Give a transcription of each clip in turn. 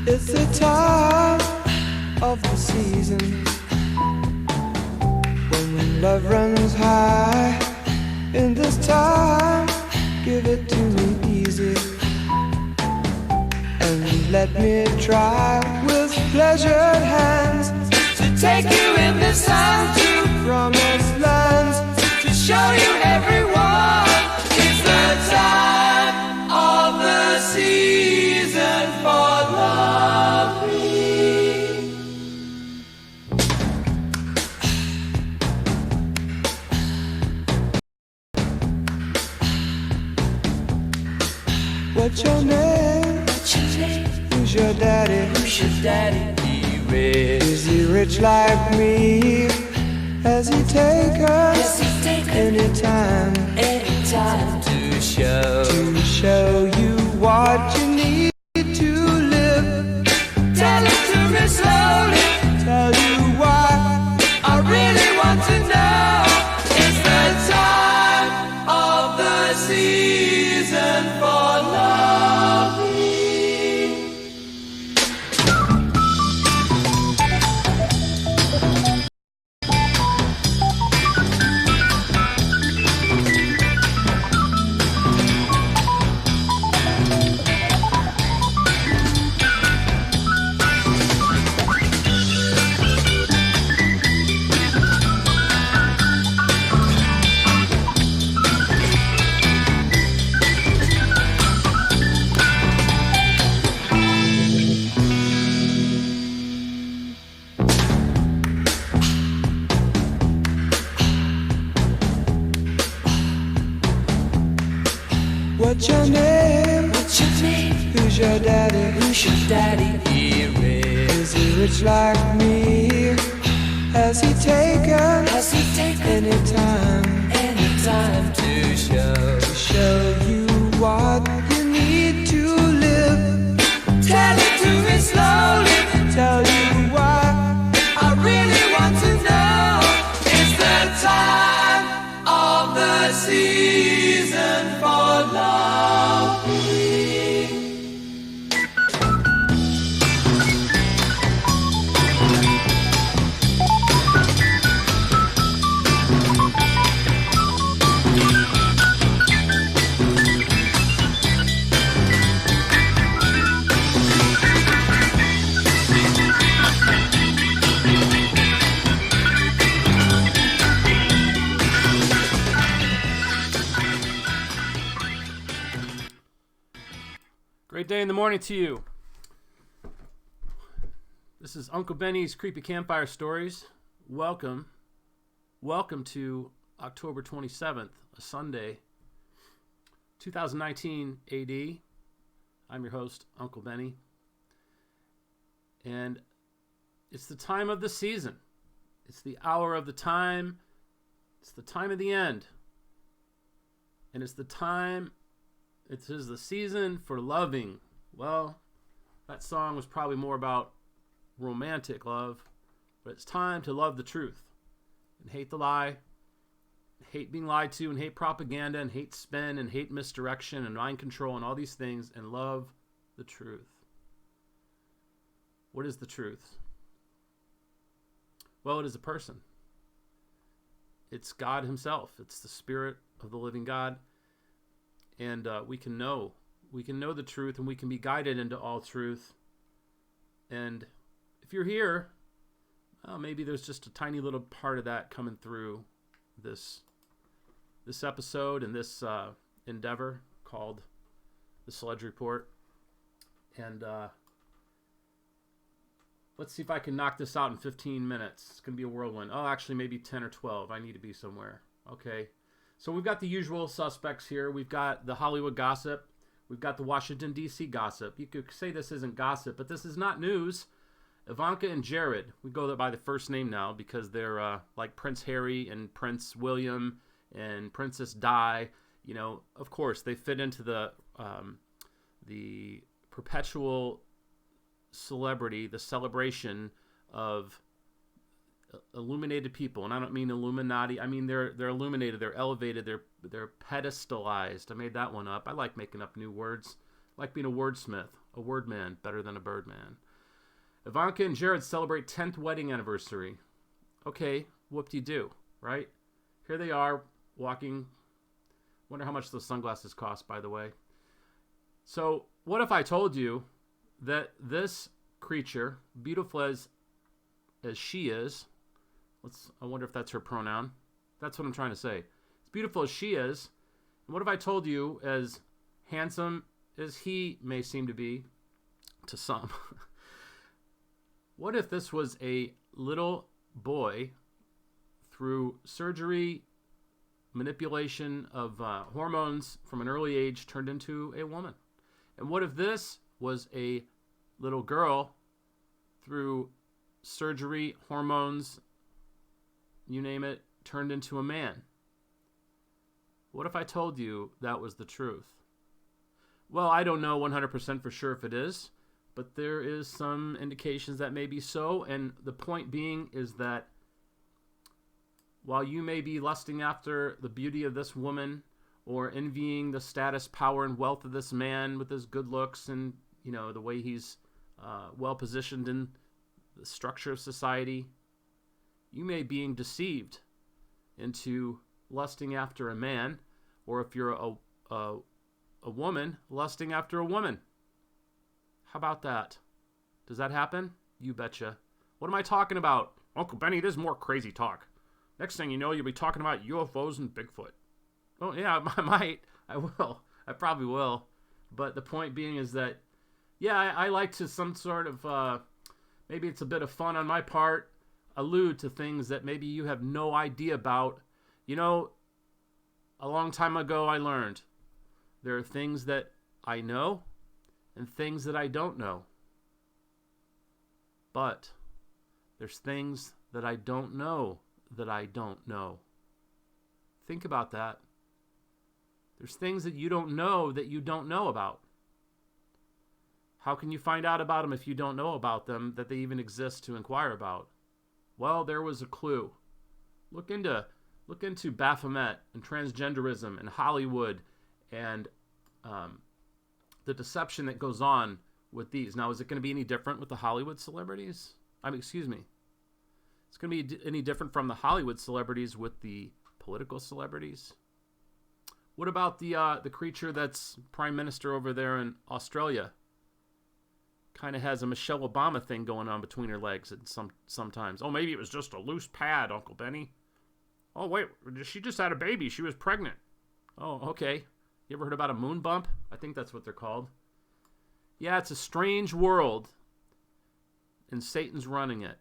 It's the time of the season when love runs high. In this time, give it to me easy, and let me try with pleasured hands to take you in the sun to promised lands, to show you everyone. It's the time of the season for loving. What's your name? Who's your daddy? Is he rich like me? Has he take us anytime to show you what you need to live? Tell it to me slowly, tell you why I really want to know. It's the time of the season for loving. What's your name? Who's your daddy? Is he rich like me? Has he taken anytime to show you what you need to live? Tell it to me slowly, tell you why I really want to know. It's the time of the season for loving. Great day in the morning to you. This is Uncle Benny's Creepy Campfire Stories. Welcome to October 27th, a Sunday, 2019 AD. I'm your host, Uncle Benny. And it's the time of the season. It's the hour of the time. It's the time of the end. And it's the time... It is the season for loving. Well, that song was probably more about romantic love, but it's time to love the truth and hate the lie, hate being lied to, and hate propaganda, and hate spin, and hate misdirection, and mind control, and all these things, and love the truth. What is the truth? Well, it is a person. It's God himself. It's the Spirit of the living God. And we can know the truth, and we can be guided into all truth. And if you're here, maybe there's just a tiny little part of that coming through this episode and this endeavor called the Sludge Report. And let's see if I can knock this out in 15 minutes. It's going to be a whirlwind. Oh, actually, maybe 10 or 12. I need to be somewhere. Okay. So we've got the usual suspects here. We've got the Hollywood gossip. We've got the Washington, D.C. gossip. You could say this isn't gossip, but this is not news. Ivanka and Jared, we go by the first name now because they're like Prince Harry and Prince William and Princess Di. You know, of course, they fit into the perpetual celebrity, the celebration of illuminated people. And I don't mean Illuminati. I mean they're illuminated, they're elevated, they're pedestalized. I made that one up. I like making up new words. I like being a wordsmith. A word man, better than a bird man. Ivanka and Jared celebrate 10th wedding anniversary. Okay, whoop-de-doo, right? Here they are, walking. Wonder how much those sunglasses cost, by the way. So, what if I told you that this creature, beautiful as she is, I wonder if that's her pronoun. That's what I'm trying to say. As beautiful as she is, and what if I told you, as handsome as he may seem to be, to some, what if this was a little boy through surgery, manipulation of hormones from an early age turned into a woman? And what if this was a little girl through surgery, hormones, you name it, turned into a man? What if I told you that was the truth? Well, I don't know 100% for sure if it is, but there is some indications that may be so. And the point being is that while you may be lusting after the beauty of this woman or envying the status, power, and wealth of this man with his good looks and, you know, the way he's well positioned in the structure of society, you may be being deceived into lusting after a man, or if you're a woman, lusting after a woman. How about that? Does that happen? You betcha. What am I talking about? Uncle Benny, this is more crazy talk. Next thing you know, you'll be talking about UFOs and Bigfoot. Oh, yeah, I might. I will. I probably will. But the point being is that, yeah, I like to some sort of, maybe it's a bit of fun on my part, allude to things that maybe you have no idea about. You know, a long time ago I learned there are things that I know and things that I don't know. But there's things that I don't know that I don't know. Think about that. There's things that you don't know about. How can you find out about them if you don't know about them, that they even exist to inquire about? Well, there was a clue. Look into Baphomet and transgenderism and Hollywood and the deception that goes on with these. Now, is it going to be any different with the Hollywood celebrities? Excuse me. It's going to be any different from the Hollywood celebrities with the political celebrities? What about the creature that's prime minister over there in Australia? Kind of has a Michelle Obama thing going on between her legs at sometimes. Oh, maybe it was just a loose pad, Uncle Benny. Oh, wait, she just had a baby. She was pregnant. Oh, okay. You ever heard about a moon bump? I think that's what they're called. Yeah, it's a strange world, and Satan's running it.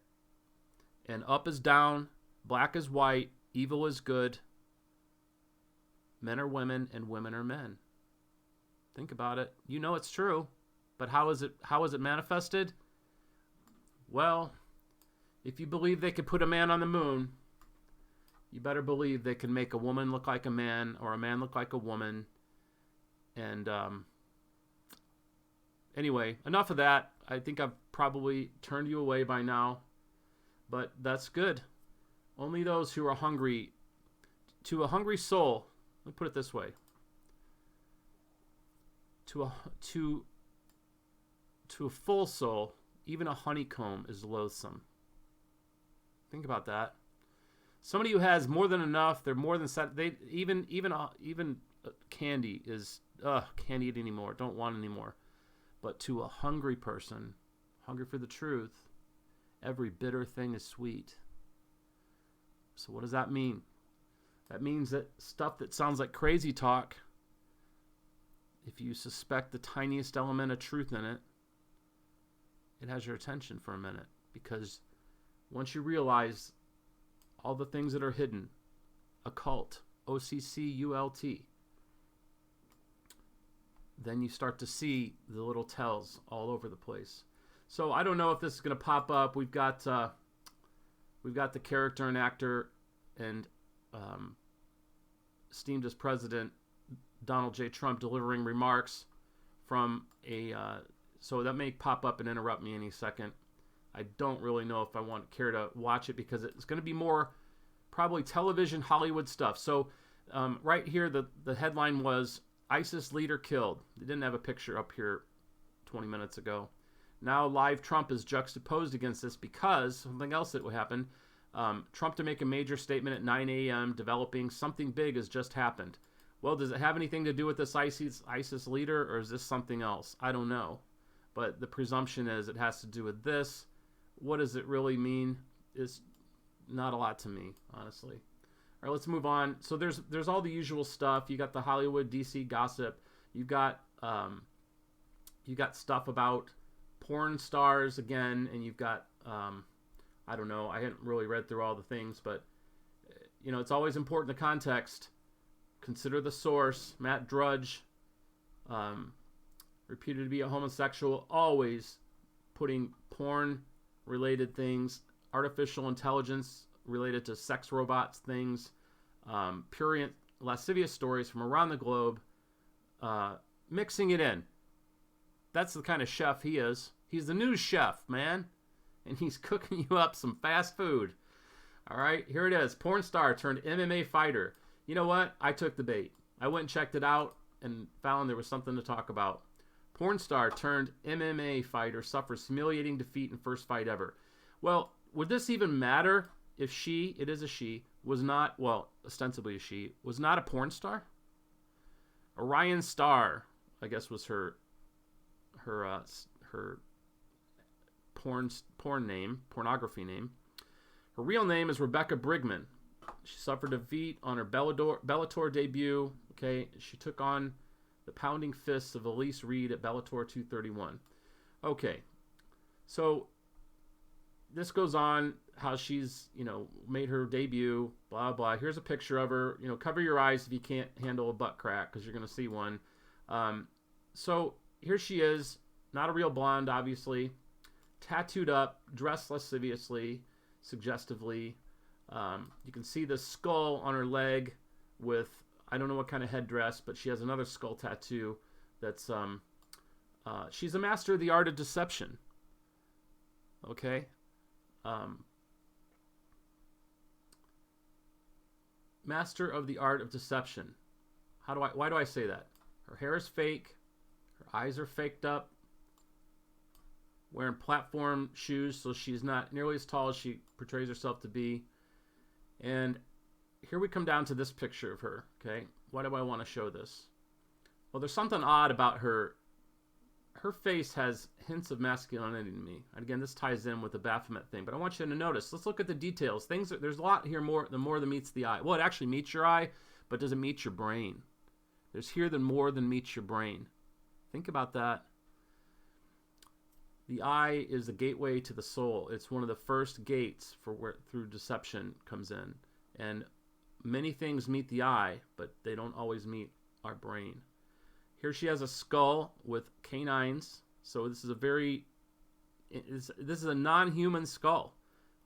And up is down, black is white, evil is good. Men are women, and women are men. Think about it. You know it's true. But how is it manifested? Well, if you believe they could put a man on the moon, you better believe they can make a woman look like a man or a man look like a woman. And anyway, enough of that. I think I've probably turned you away by now. But that's good. Only those who are hungry, to a hungry soul, let me put it this way. To a full soul, even a honeycomb is loathsome. Think about that. Somebody who has more than enough, they're more than set. They even candy is can't eat anymore. Don't want anymore. But to a hungry person, hungry for the truth, every bitter thing is sweet. So what does that mean? That means that stuff that sounds like crazy talk, if you suspect the tiniest element of truth in it, it has your attention for a minute. Because once you realize all the things that are hidden, occult, OCCULT, then you start to see the little tells all over the place. So I don't know if this is going to pop up. We've got the character and actor and esteemed as President Donald J. Trump delivering remarks from a. So that may pop up and interrupt me any second. I don't really know if I care to watch it because it's going to be more probably television Hollywood stuff. So right here, the headline was ISIS leader killed. They didn't have a picture up here 20 minutes ago. Now live Trump is juxtaposed against this because something else that would happen. Trump to make a major statement at 9 a.m. developing something big has just happened. Well, does it have anything to do with this ISIS leader, or is this something else? I don't know. But the presumption is it has to do with this. What does it really mean? Is not a lot to me, honestly. All right, let's move on. So there's all the usual stuff. You got the Hollywood DC gossip. You've got stuff about porn stars again, and you've got I don't know. I hadn't really read through all the things, but you know, it's always important the context. Consider the source. Matt Drudge, reputed to be a homosexual, always putting porn-related things, artificial intelligence related to sex robots things, purient, lascivious stories from around the globe, mixing it in. That's the kind of chef he is. He's the news chef, man. And he's cooking you up some fast food. All right, here it is. Porn star turned MMA fighter. You know what? I took the bait. I went and checked it out and found there was something to talk about. Porn star turned MMA fighter suffers humiliating defeat in first fight ever. Well, would this even matter if she, it is a she, was not, well, ostensibly a she, was not a porn star? Orion Star, I guess, was her porn name, pornography name. Her real name is Rebecca Brigman. She suffered defeat on her Bellator debut. Okay, she took on the pounding fists of Elise Reed at Bellator 231. Okay, so this goes on how she's, you know, made her debut, blah, blah. Here's a picture of her. You know, cover your eyes if you can't handle a butt crack because you're going to see one. So here she is, not a real blonde, obviously, tattooed up, dressed lasciviously, suggestively. You can see the skull on her leg with, I don't know what kind of headdress, but she has another skull tattoo that's, she's a master of the art of deception. Okay? Master of the art of deception. Why do I say that? Her hair is fake. Her eyes are faked up. Wearing platform shoes, so she's not nearly as tall as she portrays herself to be. And here we come down to this picture of her, okay? Why do I want to show this? Well, there's something odd about her. Her face has hints of masculinity to me. And again, this ties in with the Baphomet thing, but I want you to notice. Let's look at the details. There's a lot here the more than meets the eye. Well, it actually meets your eye, but does it meet your brain? There's here more than meets your brain. Think about that. The eye is the gateway to the soul. It's one of the first gates for where through deception comes in. And many things meet the eye, but they don't always meet our brain. Here she has a skull with canines. So this is a non-human skull.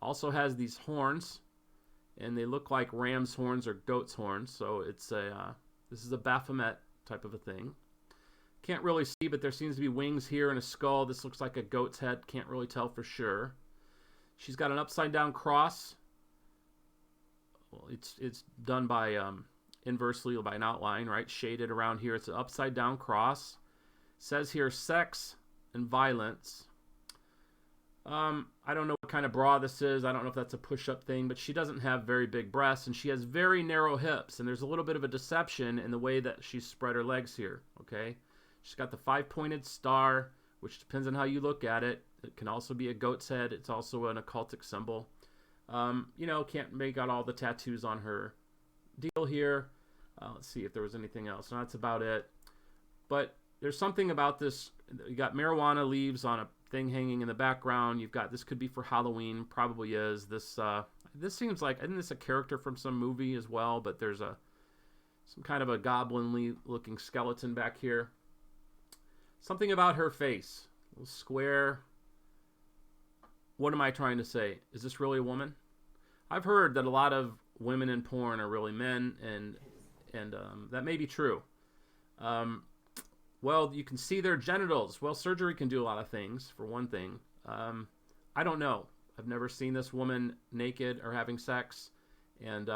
Also has these horns, and they look like ram's horns or goat's horns. So it's this is a Baphomet type of a thing. Can't really see, but there seems to be wings here and a skull. This looks like a goat's head. Can't really tell for sure. She's got an upside down cross. Well, it's done by inversely by an outline, right? Shaded around here. It's an upside down cross. Says here sex and violence. I don't know what kind of bra this is. I don't know if that's a push-up thing, but she doesn't have very big breasts, and she has very narrow hips, and there's a little bit of a deception in the way that she's spread her legs here, okay? She's got the 5-pointed star, which depends on how you look at it. It can also be a goat's head. It's also an occultic symbol. You know, can't make out all the tattoos on her deal here. Let's see if there was anything else. No, that's about it. But there's something about this. You got marijuana leaves on a thing hanging in the background. You've got, this could be for Halloween. Probably is. This seems like, isn't this a character from some movie as well? But there's some kind of a goblin-y looking skeleton back here. Something about her face. A little square. What am I trying to say? Is this really a woman? I've heard that a lot of women in porn are really men, and that may be true. Well, you can see their genitals. Well, surgery can do a lot of things, for one thing. I don't know. I've never seen this woman naked or having sex, and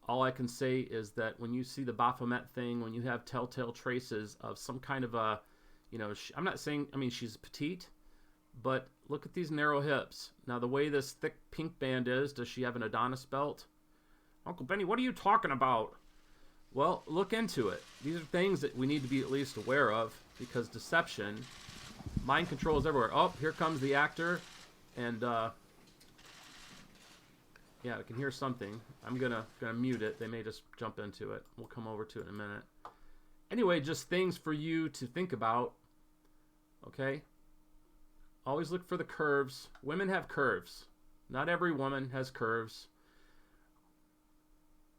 all I can say is that when you see the Baphomet thing, when you have telltale traces of some kind of a, You know, I'm not saying, I mean, she's petite, but look at these narrow hips. Now, the way this thick pink band is, does she have an Adonis belt? Uncle Benny, what are you talking about? Well, look into it. These are things that we need to be at least aware of, because deception, mind control is everywhere. Oh, here comes the actor, and yeah, I can hear something. I'm gonna mute it. They may just jump into it. We'll come over to it in a minute. Anyway, just things for you to think about. Okay? Always look for the curves. Women have curves. Not every woman has curves.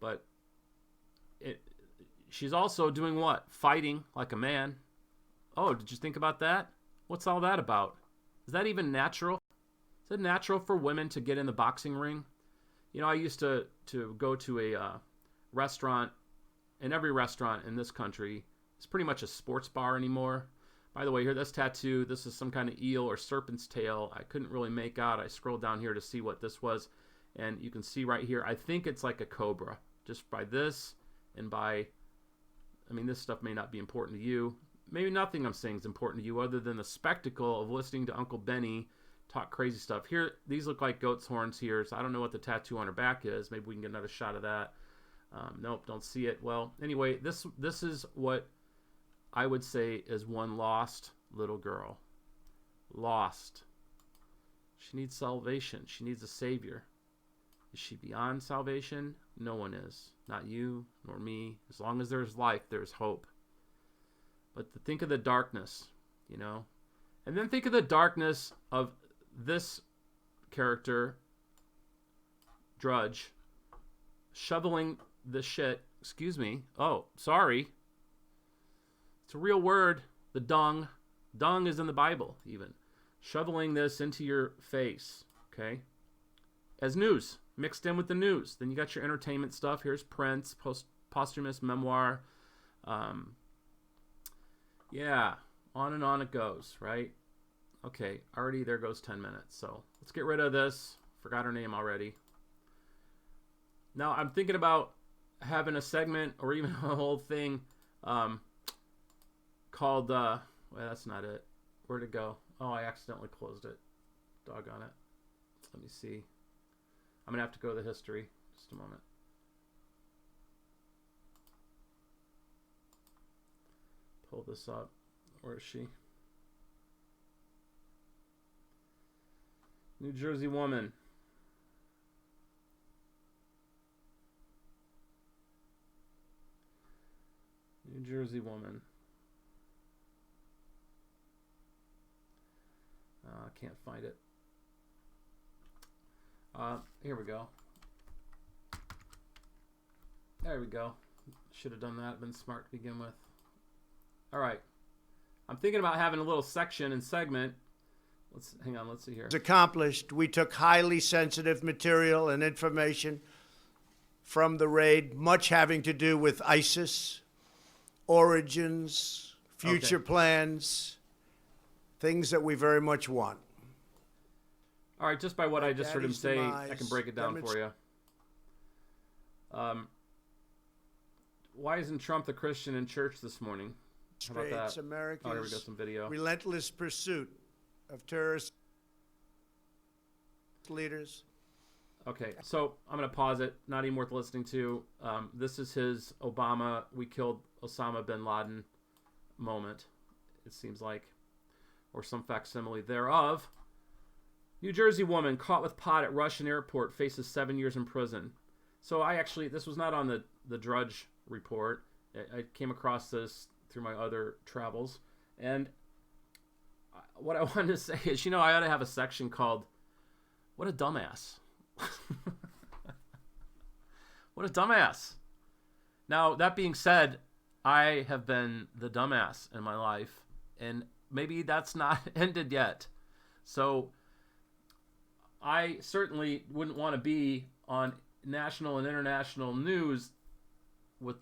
But she's also doing what? Fighting like a man. Oh, did you think about that? What's all that about? Is that even natural? Is it natural for women to get in the boxing ring? You know, I used to go to a restaurant, and every restaurant in this country is pretty much a sports bar anymore. By the way, here, this tattoo, this is some kind of eel or serpent's tail. I couldn't really make out. I scrolled down here to see what this was, and you can see right here, I think it's like a cobra. Just by this, and by, I mean, this stuff may not be important to you. Maybe nothing I'm saying is important to you other than the spectacle of listening to Uncle Benny talk crazy stuff. Here, these look like goat's horns here, so I don't know what the tattoo on her back is. Maybe we can get another shot of that. Nope, don't see it. Well, anyway, this is what I would say is one lost little girl. Lost. She needs salvation. She needs a savior. Is she beyond salvation? No one is. Not you, nor me. As long as there's life, there's hope. But to think of the darkness, you know. And then think of the darkness of this character, Drudge, shoveling the shit. Excuse me. Oh, sorry. It's a real word. The dung. Dung is in the Bible, even. Shoveling this into your face, okay? As news, mixed in with the news. Then you got your entertainment stuff. Here's Prince, posthumous memoir. Yeah, on and on it goes, right? Okay, already there goes 10 minutes. So let's get rid of this. Forgot her name already. Now I'm thinking about having a segment or even a whole thing called, well, that's not it. Where'd it go? Oh, I accidentally closed it. Doggone it. Let me see. I'm going to have to go to the history. Just a moment. Pull this up. Where is she? New Jersey woman. New Jersey woman. I can't find it. Here we go. There we go. Should have done that. Been smart to begin with. All right. I'm thinking about having a little section and segment. Hang on. Let's see here. Accomplished. We took highly sensitive material and information from the raid, much having to do with ISIS, origins, future plans, things that we very much want. All right, just by what I just heard him say, I can break it down for you. Why isn't Trump the Christian in church this morning? How about that? America's oh, here we go, some video. Relentless pursuit of terrorist leaders. Okay, so I'm going to pause it. Not even worth listening to. This is his Obama, we killed Osama bin Laden moment, it seems like, or some facsimile thereof. New Jersey woman caught with pot at Russian airport faces 7 years in prison. So this was not on the Drudge report. I came across this through my other travels. And what I wanted to say is, I ought to have a section called, What a Dumbass. What a dumbass. Now, that being said, I have been the dumbass in my life, and maybe that's not ended yet. So I certainly wouldn't want to be on national and international news with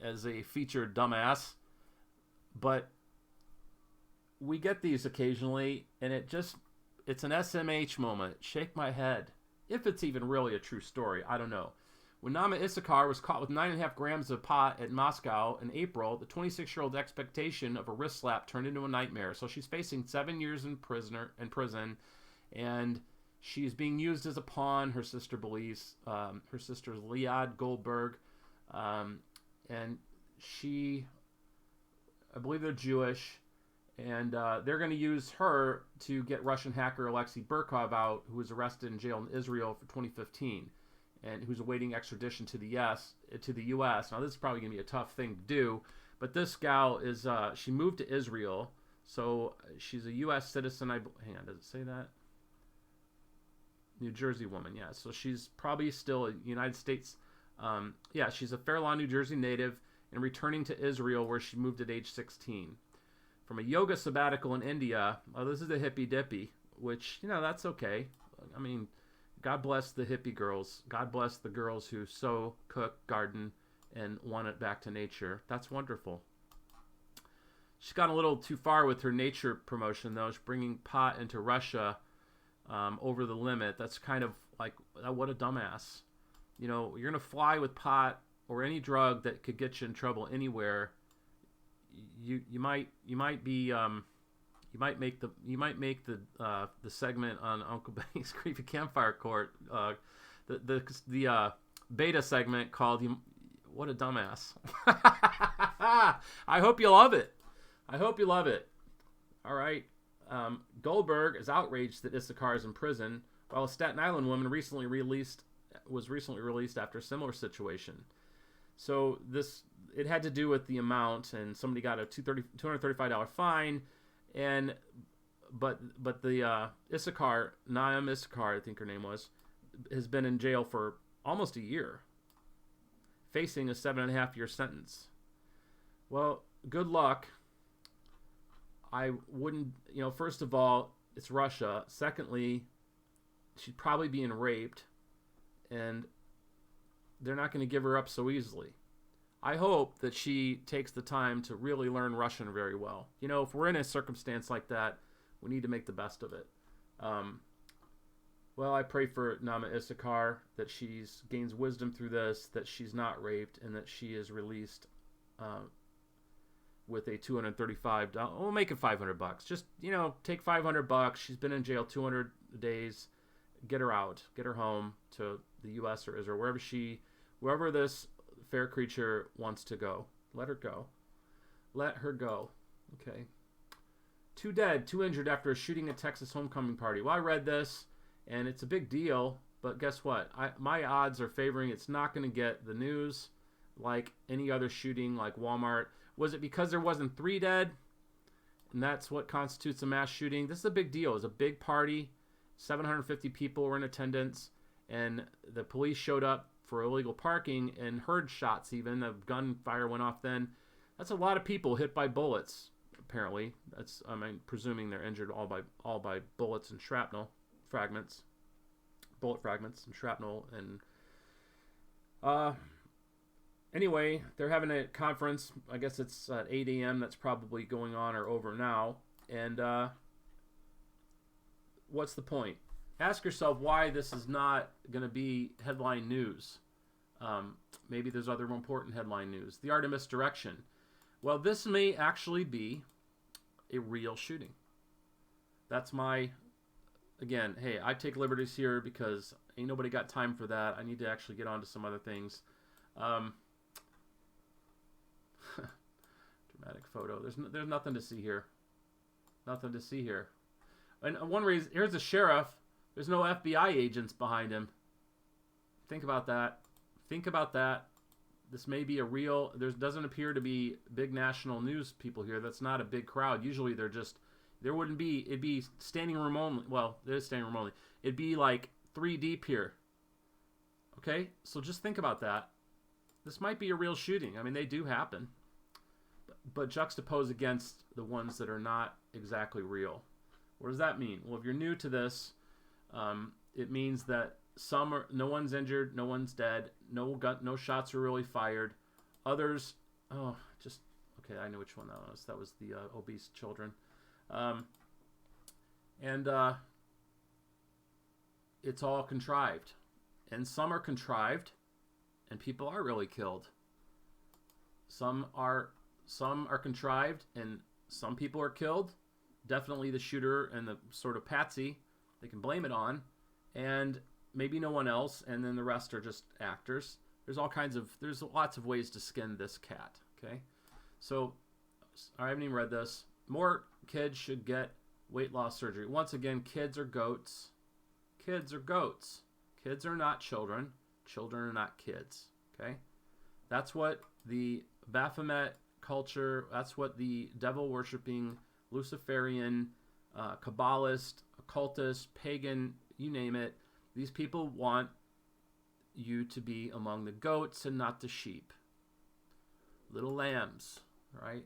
as a featured dumbass, but we get these occasionally, and it's an SMH moment. Shake my head. If it's even really a true story, I don't know. When Nama Issachar was caught with 9.5 grams of pot at Moscow in April, the 26-year-old expectation of a wrist slap turned into a nightmare. So she's facing 7 years in prison, and she's being used as a pawn. Her sister believes. Her sister is Liad Goldberg, and I believe they're Jewish, and they're going to use her to get Russian hacker Alexei Burkov out, who was arrested in jail in Israel for 2015. And who's awaiting extradition to the U.S. Now, this is probably going to be a tough thing to do, but this gal is, she moved to Israel, so she's a U.S. citizen. Hang on, does it say that? New Jersey woman, yeah. So she's probably still a United States, yeah, she's a Fair Lawn, New Jersey native, and returning to Israel, where she moved at age 16. From a yoga sabbatical in India, this is a hippy dippy, which, that's okay. I mean, God bless the hippie girls. God bless the girls who sew, cook, garden, and want it back to nature. That's wonderful. She's gone a little too far with her nature promotion, though. She's bringing pot into Russia over the limit. That's kind of like, what a dumbass. You're going to fly with pot or any drug that could get you in trouble anywhere. You might make the segment on Uncle Benny's Creepy Campfire Court, the beta segment called "What a Dumbass." I hope you love it. I hope you love it. All right. Goldberg is outraged that Issachar is in prison, while a Staten Island woman was recently released after a similar situation. So it had to do with the amount, and somebody got a $235 fine. But the Issachar, Naam Issachar, I think her name was, has been in jail for almost a year, facing a 7.5-year sentence. Well, good luck. I wouldn't, first of all, it's Russia. Secondly, she'd probably being raped, and they're not going to give her up so easily. I hope that she takes the time to really learn Russian very well. If we're in a circumstance like that, we need to make the best of it. Well, I pray for Nama Issachar that she gains wisdom through this, that she's not raped, and that she is released with a $235. We'll make it $500. Just, take $500. She's been in jail 200 days. Get her out. Get her home to the U.S. or Israel, wherever this fair creature wants to go. Let her go. Let her go. Okay. 2 dead, 2 injured after a shooting at Texas homecoming party. Well, I read this, and it's a big deal, but guess what? My odds are favoring it's not going to get the news like any other shooting, like Walmart. Was it because there wasn't 3 dead, and that's what constitutes a mass shooting? This is a big deal. It was a big party. 750 people were in attendance, and the police showed up for illegal parking and heard shots. Even a gunfire went off then. That's a lot of people hit by bullets, apparently. Presuming they're injured all by bullets and shrapnel fragments. Bullet fragments and shrapnel. And anyway, they're having a conference. I guess it's at 8 a.m. That's probably going on or over now. And what's the point? Ask yourself why this is not going to be headline news. Maybe there's other more important headline news. The Artemis direction. Well, this may actually be a real shooting. That's again, hey, I take liberties here because ain't nobody got time for that. I need to actually get on to some other things. Dramatic photo. There's nothing to see here. Nothing to see here. And one reason, here's the sheriff. There's no FBI agents behind him. Think about that. Think about that. This may be a real... There doesn't appear to be big national news people here. That's not a big crowd. Usually they're just... There wouldn't be... It'd be standing room only. Well, it is standing room only. It'd be like 3 deep here. Okay? So just think about that. This might be a real shooting. I mean, they do happen. But juxtaposed against the ones that are not exactly real. What does that mean? Well, if you're new to this... it means that no one's injured, no one's dead, no shots were really fired. Others, okay, I know which one that was. That was the obese children. It's all contrived. And some are contrived, and people are really killed. Some are contrived, and some people are killed. Definitely the shooter and the sort of patsy they can blame it on, and maybe no one else, and then the rest are just actors. There's lots of ways to skin this cat. Okay, so I haven't even read this. More kids should get weight loss surgery. Once again, kids are goats. Kids are goats. Kids are not children. Children are not kids. Okay, that's what the Baphomet culture, that's what the devil worshipping Luciferian, Kabbalist, occultist, pagan, you name it, these people want you to be among the goats and not the sheep. Little lambs, right?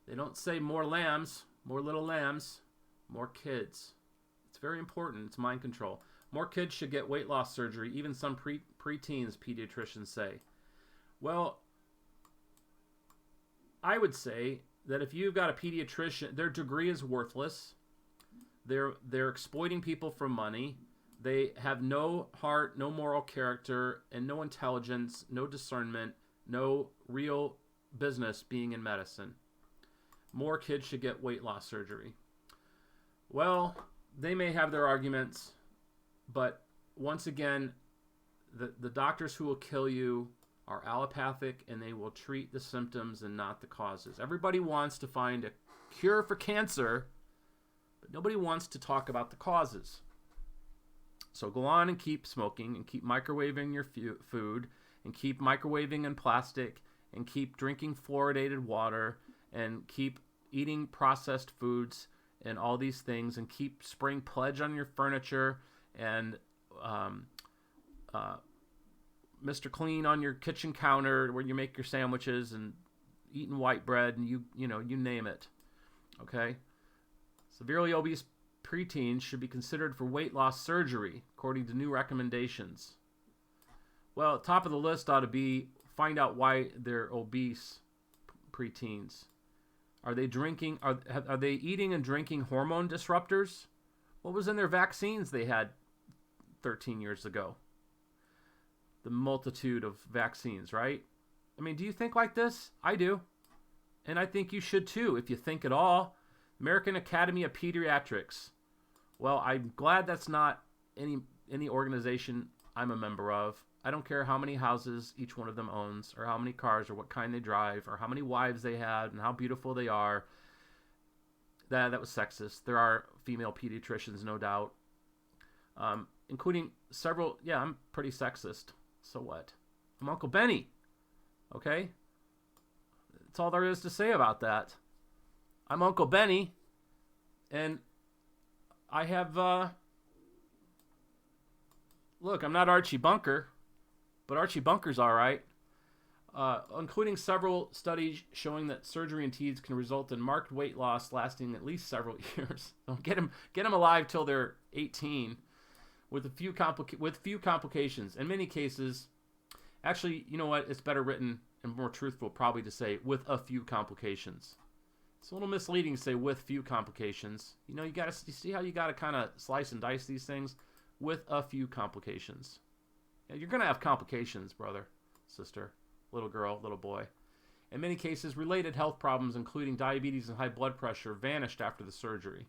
They don't say more lambs, more little lambs, more kids. It's very important. It's mind control. More kids should get weight loss surgery, even some preteens, pediatricians say. Well, I would say that if you've got a pediatrician, their degree is worthless. They're exploiting people for money. They have no heart, no moral character, and no intelligence, no discernment, no real business being in medicine. More kids should get weight loss surgery. Well, they may have their arguments, but once again, the doctors who will kill you are allopathic, and they will treat the symptoms and not the causes. Everybody wants to find a cure for cancer, but nobody wants to talk about the causes. So go on and keep smoking, and keep microwaving your food, and keep microwaving in plastic, and keep drinking fluoridated water, and keep eating processed foods and all these things, and keep spraying Pledge on your furniture, and Mr. Clean on your kitchen counter where you make your sandwiches, and eating white bread, and you name it. Okay? Severely obese preteens should be considered for weight loss surgery, according to new recommendations. Well, top of the list ought to be find out why they're obese preteens. Are they drinking? Are they eating and drinking hormone disruptors? What was in their vaccines they had 13 years ago? The multitude of vaccines, right? I mean, do you think like this? I do. And I think you should too, if you think at all. American Academy of Pediatrics. Well, I'm glad that's not any organization I'm a member of. I don't care how many houses each one of them owns, or how many cars, or what kind they drive, or how many wives they had, and how beautiful they are. That was sexist. There are female pediatricians, no doubt. Including several, yeah, I'm pretty sexist. So what? I'm Uncle Benny. Okay? That's all there is to say about that. I'm Uncle Benny, and I have, look, I'm not Archie Bunker, but Archie Bunker's all right. Including several studies showing that surgery in teens can result in marked weight loss lasting at least several years. Don't get them alive till they're 18. With few complications. In many cases, actually, you know what? It's better written and more truthful probably to say with a few complications. It's a little misleading to say with few complications. You know, you see how you got to kind of slice and dice these things? With a few complications. Yeah, you're going to have complications, brother, sister, little girl, little boy. In many cases, related health problems, including diabetes and high blood pressure, vanished after the surgery.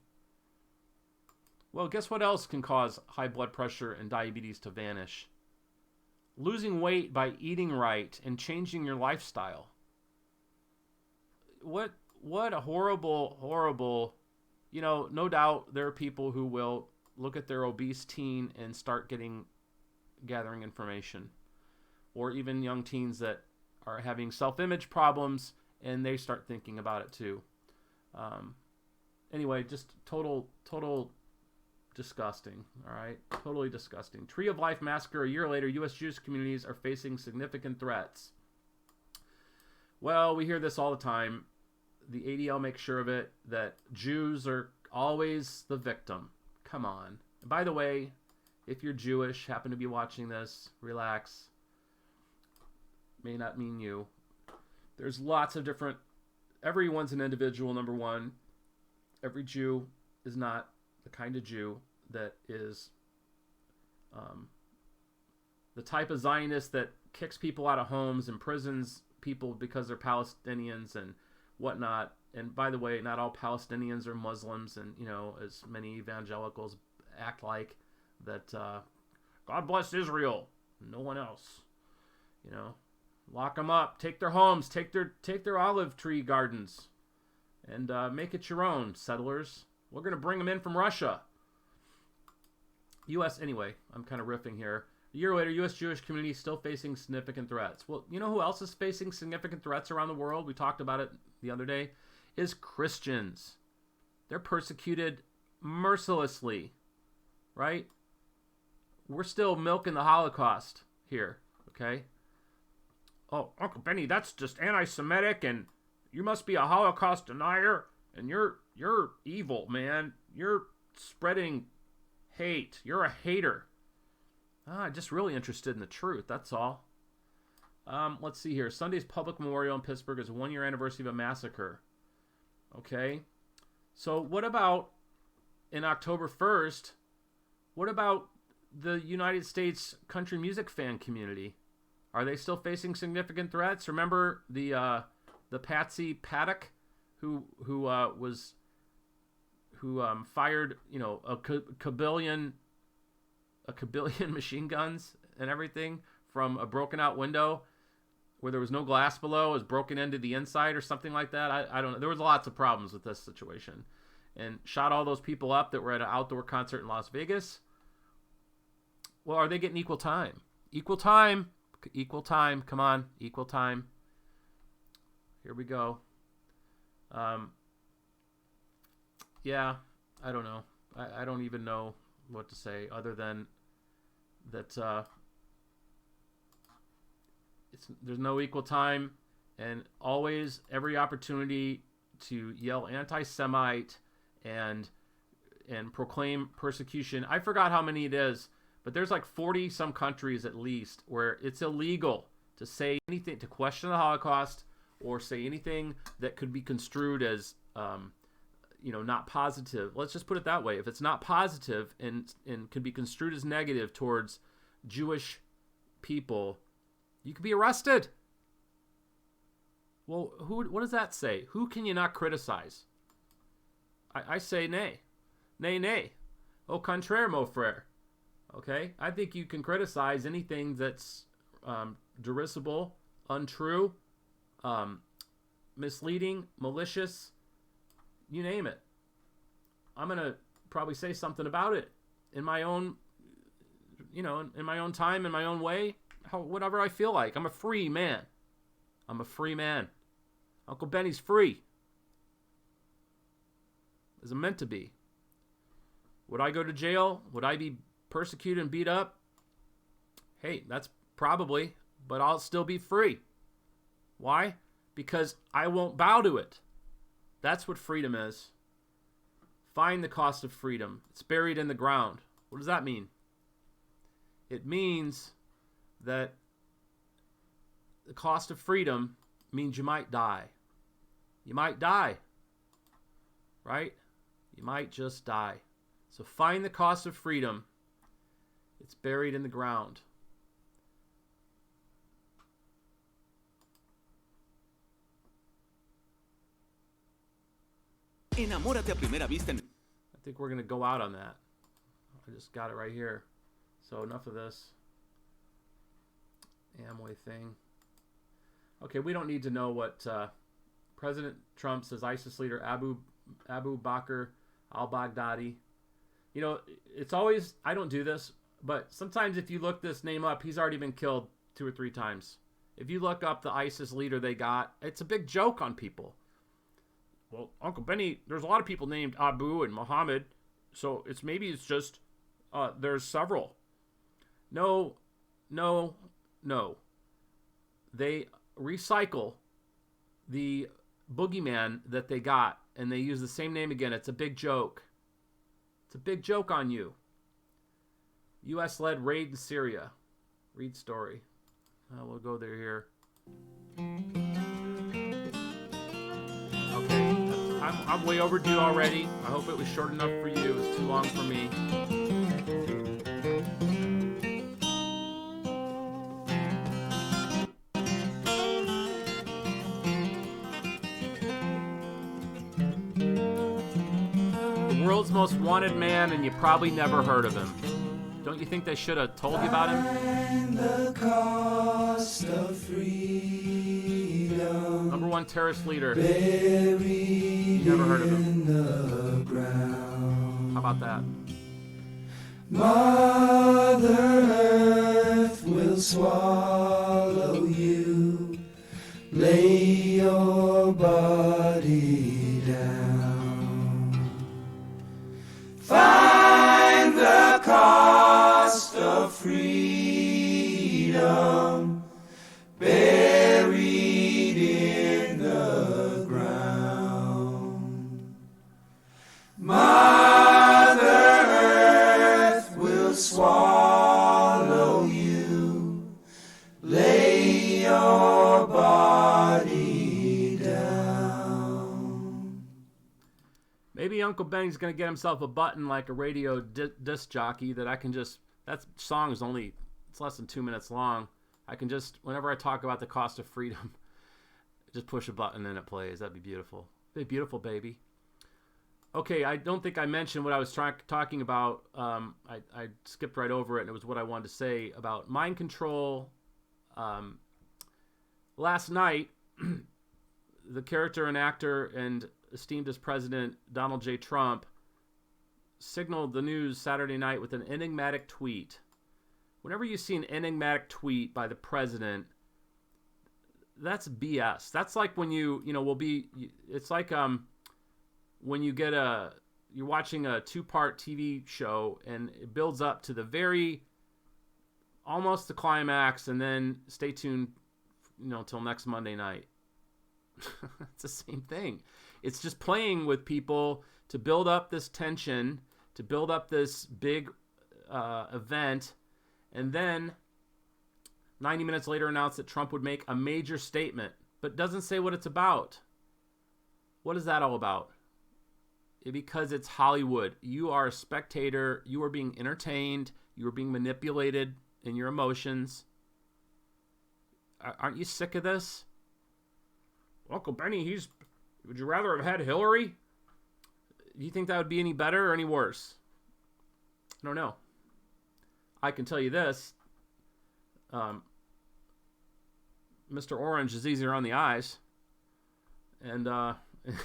Well, guess what else can cause high blood pressure and diabetes to vanish? Losing weight by eating right and changing your lifestyle. What a horrible, you know, no doubt there are people who will look at their obese teen and start gathering information. Or even young teens that are having self-image problems and they start thinking about it too. Anyway, just total disgusting, all right? Totally disgusting. Tree of Life massacre. A year later, U.S. Jewish communities are facing significant threats. Well, we hear this all the time. The ADL makes sure of it, that Jews are always the victim. Come on. And by the way, if you're Jewish, happen to be watching this, relax. May not mean you. There's lots of different... Everyone's an individual, number one. Every Jew is not the kind of Jew that is the type of Zionist that kicks people out of homes, imprisons people because they're Palestinians and whatnot. And by the way, not all Palestinians are Muslims, and as many evangelicals act like that. God bless Israel, no one else. Lock them up, take their homes, take their olive tree gardens, and make it your own, settlers. We're gonna bring them in from Russia. Anyway, I'm kind of riffing here. A year later, U.S. Jewish community still facing significant threats. Well, you know who else is facing significant threats around the world? We talked about it the other day. Is Christians. They're persecuted mercilessly, right? We're still milking the Holocaust here, okay? Oh, Uncle Benny, that's just anti-Semitic, and you must be a Holocaust denier, and you're evil, man. You're spreading hate. You're a hater. Just really interested in the truth, that's all. Let's see here. Sunday's public memorial in Pittsburgh is a 1-year anniversary of a massacre. Okay. So what about in October 1st, what about the United States country music fan community? Are they still facing significant threats? Remember the Patsy Paddock who fired, a kabillion machine guns and everything from a broken out window where there was no glass below, was broken into the inside or something like that. I don't know. There was lots of problems with this situation. And shot all those people up that were at an outdoor concert in Las Vegas. Well, are they getting equal time? Equal time. Equal time. Come on. Equal time. Here we go. Yeah, I don't know. I don't even know what to say other than that there's no equal time, and always every opportunity to yell anti-Semite and proclaim persecution. I forgot how many it is, but there's like 40 some countries at least where it's illegal to say anything, to question the Holocaust or say anything that could be construed as not positive. Let's just put it that way. If it's not positive and can be construed as negative towards Jewish people, you could be arrested. Well, what does that say? Who can you not criticize? I say nay. Nay, nay. Au contraire, mon frère. Okay? I think you can criticize anything that's derisible, untrue, misleading, malicious, you name it. I'm going to probably say something about it in my own, in my own time, in my own way, whatever I feel like. I'm a free man. I'm a free man. Uncle Benny's free. Is it meant to be? Would I go to jail? Would I be persecuted and beat up? Hey, that's probably, but I'll still be free. Why? Because I won't bow to it. That's what freedom is. Find the cost of freedom. It's buried in the ground. What does that mean? It means that the cost of freedom means you might die. You might die. Right? You might just die. So find the cost of freedom. It's buried in the ground. Enamórate a primera vista. I think we're going to go out on that. I just got it right here. So enough of this Amway thing. Okay, we don't need to know what President Trump says ISIS leader Abu Bakr al-Baghdadi. It's always, I don't do this, but sometimes if you look this name up, he's already been killed 2 or 3 times. If you look up the ISIS leader they got, it's a big joke on people. Well, Uncle Benny, there's a lot of people named Abu and Muhammad, so maybe it's just there's several. No. They recycle the boogeyman that they got, and they use the same name again. It's a big joke. It's a big joke on you. U.S.-led raid in Syria. Read story. We'll go there here. Okay, I'm way overdue already. I hope it was short enough for you. It was too long for me. most wanted man, and you probably never heard of him. Don't you think they should have told you about him? The cost of freedom. #1 terrorist leader. Buried You never heard of him. in the ground. How about that? Mother Earth will swallow you. Lay your body down. Find the cost of freedom. Buried in the ground. Mother Earth will swallow you. Lay your body down. Maybe Uncle Benny's going to get himself a button like a radio disc jockey that I can just... That song is only... It's less than 2 minutes long. I can just... Whenever I talk about the cost of freedom, just push a button and it plays. That'd be beautiful. It'd be beautiful, baby. Okay, I don't think I mentioned what I was talking about. I skipped right over it, and it was what I wanted to say about mind control. Last night, the character and actor and esteemed as President Donald J. Trump signaled the news Saturday night with an enigmatic tweet. Whenever you see an enigmatic tweet by the president, that's BS. That's like when it's like when you get you're watching a 2-part TV show and it builds up to the very, almost the climax, and then stay tuned, till next Monday night. It's the same thing. It's just playing with people to build up this tension, to build up this big event, and then 90 minutes later announce that Trump would make a major statement, but doesn't say what it's about. What is that all about? Because it's Hollywood. You are a spectator. You are being entertained. You are being manipulated in your emotions. Aren't you sick of this? Uncle Benny, would you rather have had Hillary? Do you think that would be any better or any worse? I don't know. I can tell you this. Mr. Orange is easier on the eyes. And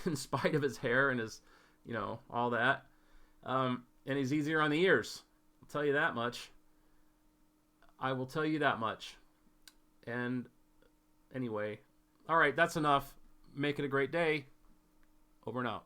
in spite of his hair and his, all that. And he's easier on the ears. I'll tell you that much. I will tell you that much. And anyway, all right, that's enough. Make it a great day. Over and out.